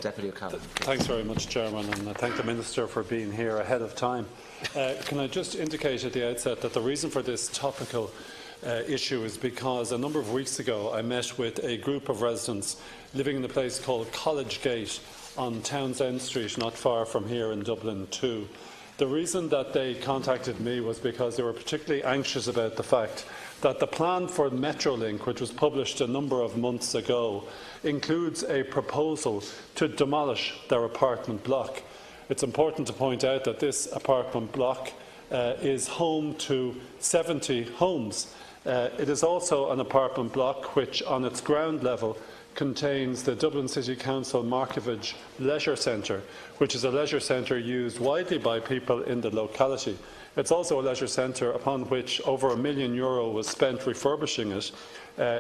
Deputy O'Callaghan. Thanks very much, Chairman, and I thank the Minister for being here ahead of time. Can I just indicate at the outset that the reason for this topical issue is because a number of weeks ago I met with a group of residents living in a place called College Gate on Townsend Street, not far from here in Dublin 2. The reason that they contacted me was because they were particularly anxious about the fact that the plan for Metrolink, which was published a number of months ago, includes a proposal to demolish their apartment block. It's important to point out that this apartment block is home to 70 homes. It is also an apartment block which, on its ground level, contains the Dublin City Council Markievicz Leisure Centre, which is a leisure centre used widely by people in the locality. It's also a leisure centre upon which over €1 million was spent refurbishing it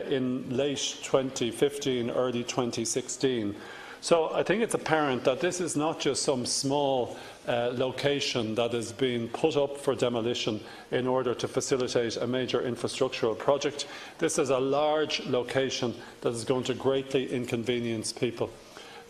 in late 2015, early 2016. So I think it's apparent that this is not just some small location that is being put up for demolition in order to facilitate a major infrastructural project. This is a large location that is going to greatly inconvenience people.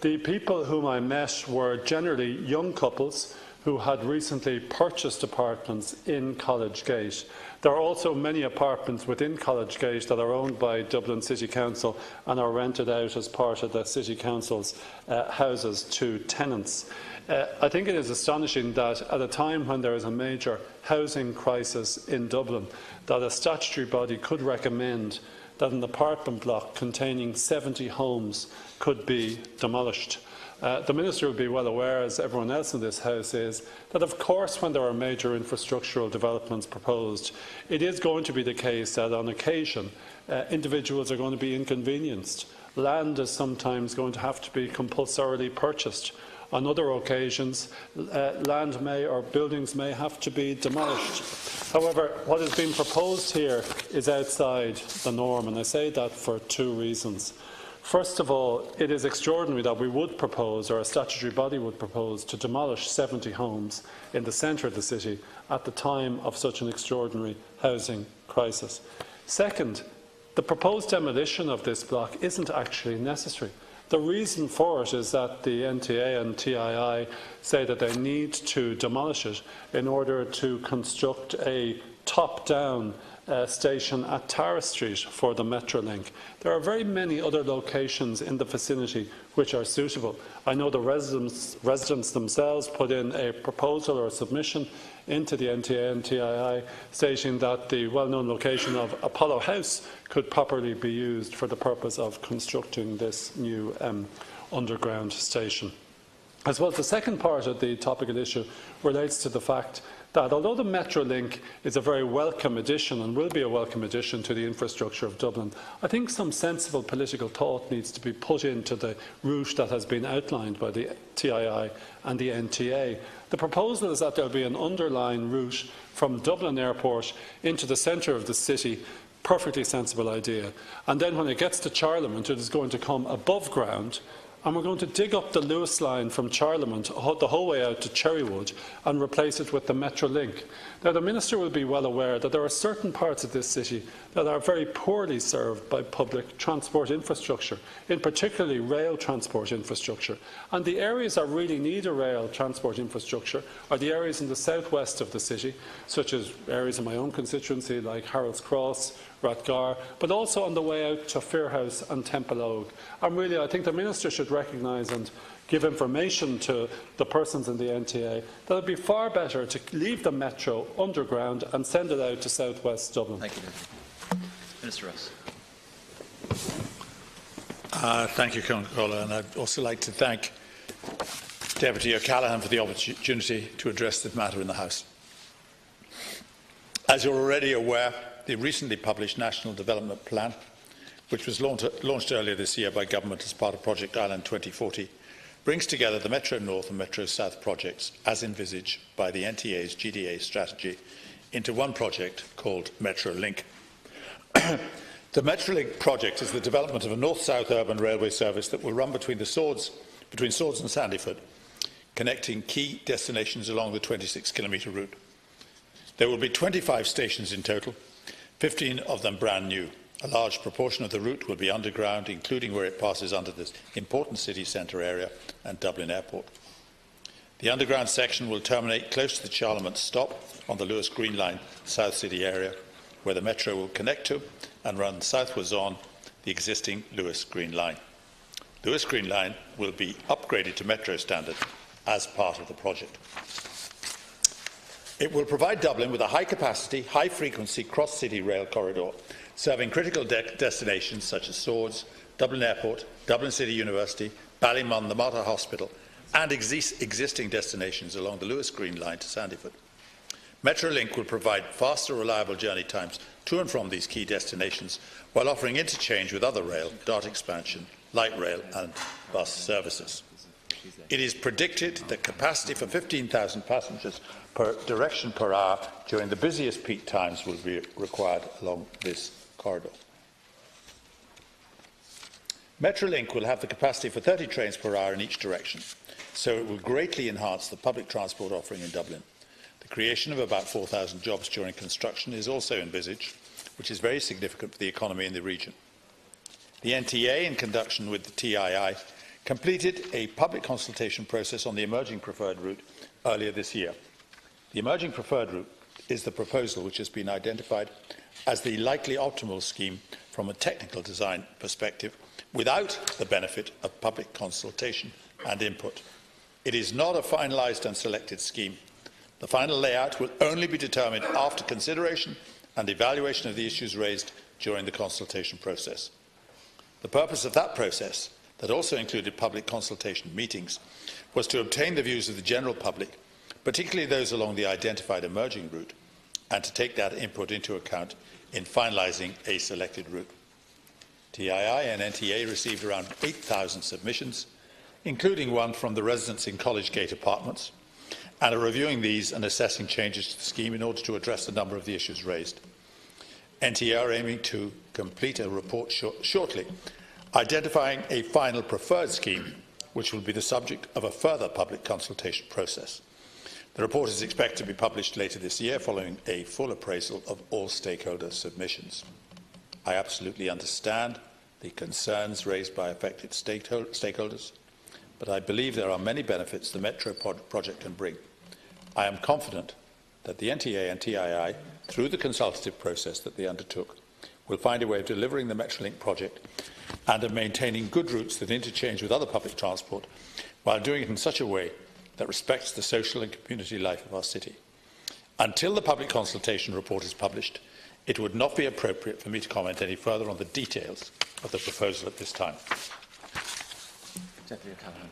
The people whom I met were generally young couples who had recently purchased apartments in College Gate. There are also many apartments within College Gate that are owned by Dublin City Council and are rented out as part of the City Council's houses to tenants. I think it is astonishing that at a time when there is a major housing crisis in Dublin, that a statutory body could recommend that an apartment block containing 70 homes could be demolished. The Minister will be well aware, as everyone else in this House is, that of course when there are major infrastructural developments proposed, it is going to be the case that on occasion individuals are going to be inconvenienced. Land is sometimes going to have to be compulsorily purchased. On other occasions, land may or buildings may have to be demolished. However, what is being proposed here is outside the norm, and I say that for two reasons. First of all, it is extraordinary that we would propose, or a statutory body would propose, to demolish 70 homes in the centre of the city at the time of such an extraordinary housing crisis. Second, the proposed demolition of this block isn't actually necessary. The reason for it is that the NTA and TII say that they need to demolish it in order to construct a top-down station at Tara Street for the Metrolink. There are very many other locations in the vicinity which are suitable. I know the residents themselves put in a proposal or a submission into the NTA and TII stating that the well-known location of Apollo House could properly be used for the purpose of constructing this new underground station. As well, the second part of the topical issue relates to the fact that although the Metrolink is a very welcome addition and will be a welcome addition to the infrastructure of Dublin, I think some sensible political thought needs to be put into the route that has been outlined by the TII and the NTA. The proposal is that there will be an underlying route from Dublin Airport into the centre of the city. Perfectly sensible idea. And then when it gets to Charlemont, it is going to come above ground, and we're going to dig up the Lewis line from Charlemont the whole way out to Cherrywood and replace it with the Metrolink. Now, the Minister will be well aware that there are certain parts of this city that are very poorly served by public transport infrastructure, in particularly rail transport infrastructure. And the areas that really need a rail transport infrastructure are the areas in the southwest of the city, such as areas in my own constituency like Harold's Cross, Rathgar, but also on the way out to Fairhouse and Temple Ogue. And really, I think the Minister should recognise and give information to the persons in the NTA that it would be far better to leave the Metro underground and send it out to southwest Dublin. Thank you, Minister Ross. Thank you, Conor, and I'd also like to thank Deputy O'Callaghan for the opportunity to address this matter in the House. As you are already aware, the recently published National Development Plan, which was launched earlier this year by Government as part of Project Ireland 2040, brings together the Metro North and Metro South projects, as envisaged by the NTA's GDA strategy, into one project called Metrolink. The Metrolink project is the development of a north-south urban railway service that will run between Swords and Sandyford, connecting key destinations along the 26-kilometre route. There will be 25 stations in total, 15 of them brand new, A large proportion of the route will be underground, including where it passes under this important city centre area and Dublin Airport. The underground section will terminate close to the Charlemont stop on the Lewis Green Line South City area, where the Metro will connect to and run southwards on the existing Lewis Green Line. Lewis Green Line will be upgraded to Metro standard as part of the project. It will provide Dublin with a high-capacity, high-frequency cross-city rail corridor, serving critical destinations such as Swords, Dublin Airport, Dublin City University, Ballymun, the Mater Hospital, and existing destinations along the Lewis Green Line to Sandyford. Metrolink will provide faster, reliable journey times to and from these key destinations, while offering interchange with other rail, DART expansion, light rail and bus services. It is predicted that capacity for 15,000 passengers per direction per hour during the busiest peak times will be required along this corridor. Metrolink will have the capacity for 30 trains per hour in each direction, so it will greatly enhance the public transport offering in Dublin. The creation of about 4,000 jobs during construction is also envisaged, which is very significant for the economy in the region. The NTA, in conjunction with the TII, completed a public consultation process on the emerging preferred route earlier this year. The emerging preferred route is the proposal which has been identified as the likely optimal scheme from a technical design perspective, without the benefit of public consultation and input. It is not a finalised and selected scheme. The final layout will only be determined after consideration and evaluation of the issues raised during the consultation process. The purpose of that process, that also included public consultation meetings, was to obtain the views of the general public, particularly those along the identified emerging route, and to take that input into account in finalising a selected route. TII and NTA received around 8,000 submissions, including one from the residents in College Gate apartments, and are reviewing these and assessing changes to the scheme in order to address a number of the issues raised. NTA are aiming to complete a report shortly, identifying a final preferred scheme, which will be the subject of a further public consultation process. The report is expected to be published later this year, following a full appraisal of all stakeholder submissions. I absolutely understand the concerns raised by affected stakeholders, but I believe there are many benefits the Metro project can bring. I am confident that the NTA and TII, through the consultative process that they undertook, will find a way of delivering the Metrolink project and of maintaining good routes that interchange with other public transport, while doing it in such a way that respects the social and community life of our city. Until the public consultation report is published, it would not be appropriate for me to comment any further on the details of the proposal at this time. Deputy O'Callaghan.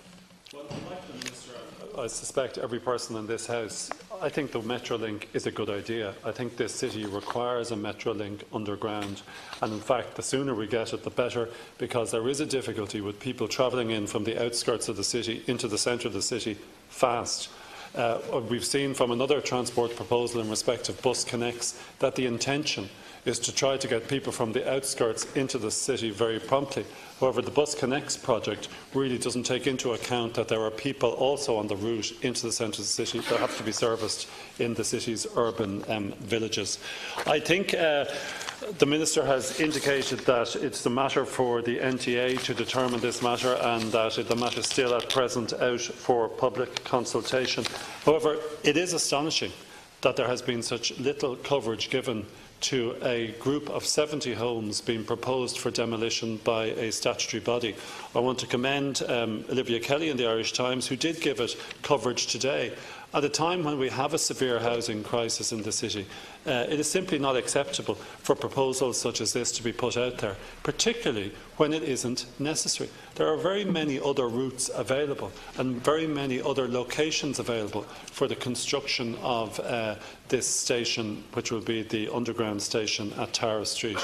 Well, like the Minister, I suspect every person in this House, I think the Metrolink is a good idea. I think this city requires a Metrolink underground, and in fact the sooner we get it the better, because there is a difficulty with people travelling in from the outskirts of the city into the centre of the city fast. We've seen from another transport proposal in respect of bus connects that the intention is to try to get people from the outskirts into the city very promptly. However, the Bus Connects project really doesn't take into account that there are people also on the route into the centre of the city that have to be serviced in the city's urban villages. I think the Minister has indicated that it's the matter for the NTA to determine this matter, and that the matter is still at present out for public consultation. However, it is astonishing that there has been such little coverage given to a group of 70 homes being proposed for demolition by a statutory body. I want to commend Olivia Kelly in the Irish Times, who did give it coverage today. At a time when we have a severe housing crisis in the city, it is simply not acceptable for proposals such as this to be put out there, particularly when it isn't necessary. There are very many other routes available and very many other locations available for the construction of this station, which will be the underground station at Tara Street.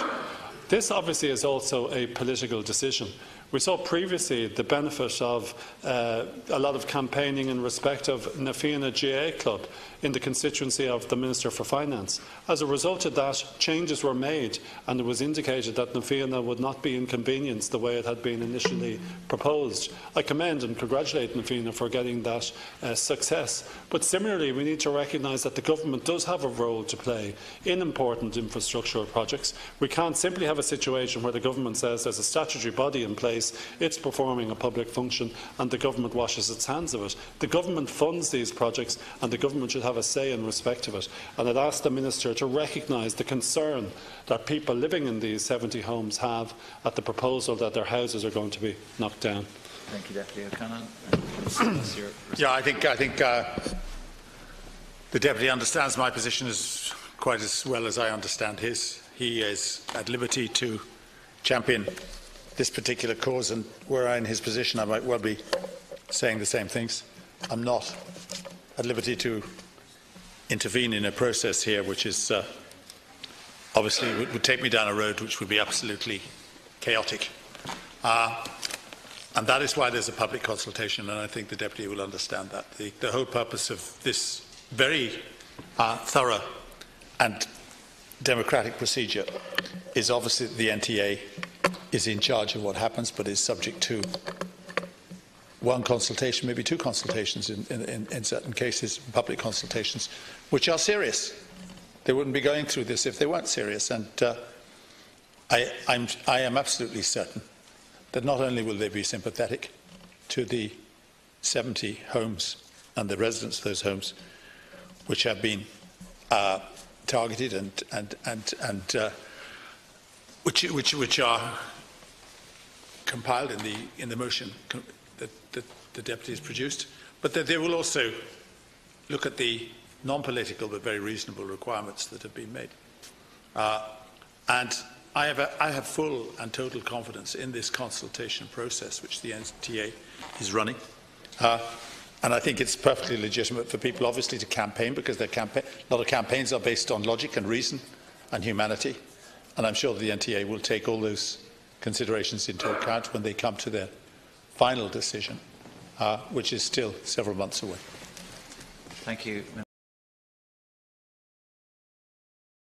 This obviously is also a political decision. We saw previously the benefit of a lot of campaigning in respect of Na Fianna GA Club in the constituency of the Minister for Finance. As a result of that, changes were made and it was indicated that Na Fianna would not be inconvenienced the way it had been initially proposed. I commend and congratulate Na Fianna for getting that success. But similarly, we need to recognise that the government does have a role to play in important infrastructure projects. We can't simply have a situation where the government says there's a statutory body in place, it's performing a public function and the government washes its hands of it. The government funds these projects and the government should have a say in respect of it. And I'd ask the Minister to recognise the concern that people living in these 70 homes have at the proposal that their houses are going to be knocked down. Thank you, Deputy O'Connell. Yeah, I think the Deputy understands my position as quite as well as I understand his. He is at liberty to champion this particular cause, and were I in his position, I might well be saying the same things. I'm not at liberty to intervene in a process here which is obviously would take me down a road which would be absolutely chaotic. And that is why there's a public consultation, and I think the Deputy will understand that. The whole purpose of this very thorough and democratic procedure is obviously that the NTA is in charge of what happens, but is subject to one consultation, maybe two consultations in certain cases, public consultations, which are serious. They wouldn't be going through this if they weren't serious. And I am absolutely certain that not only will they be sympathetic to the 70 homes and the residents of those homes which have been targeted and which are compiled in the motion that the Deputy has produced, but that they will also look at the non-political but very reasonable requirements that have been made. And I have full and total confidence in this consultation process which the NTA is running. And I think it's perfectly legitimate for people, obviously, to campaign, because a lot of campaigns are based on logic and reason and humanity. And I'm sure the NTA will take all those considerations into account when they come to their final decision, which is still several months away. Thank you.